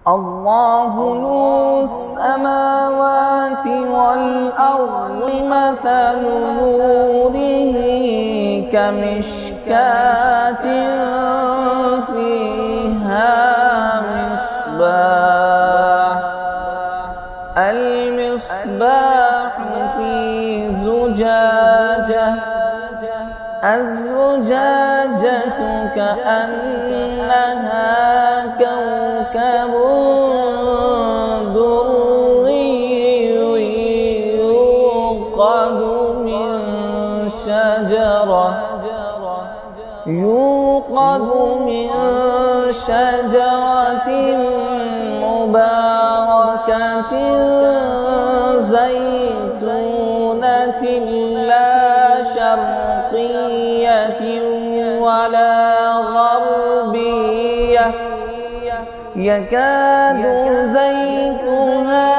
الله نور السماوات والأرض مثل نوره كمشكاة فيها مصباح المصباح في زجاجة الزجاجة كأنها كوكب دري يوقد من شجرة مباركة زيتونة لا شرقية ولا غربية يكاد زيتها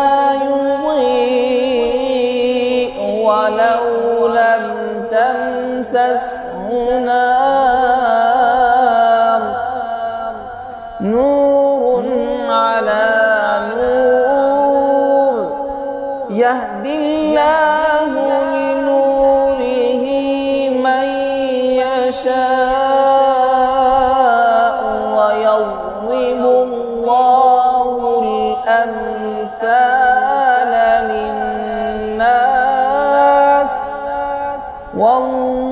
يضيء ولو لم تمسسه نار نور على نور يهدي الله لنوره من يشاء ويضرب الله الأمثال للناس والله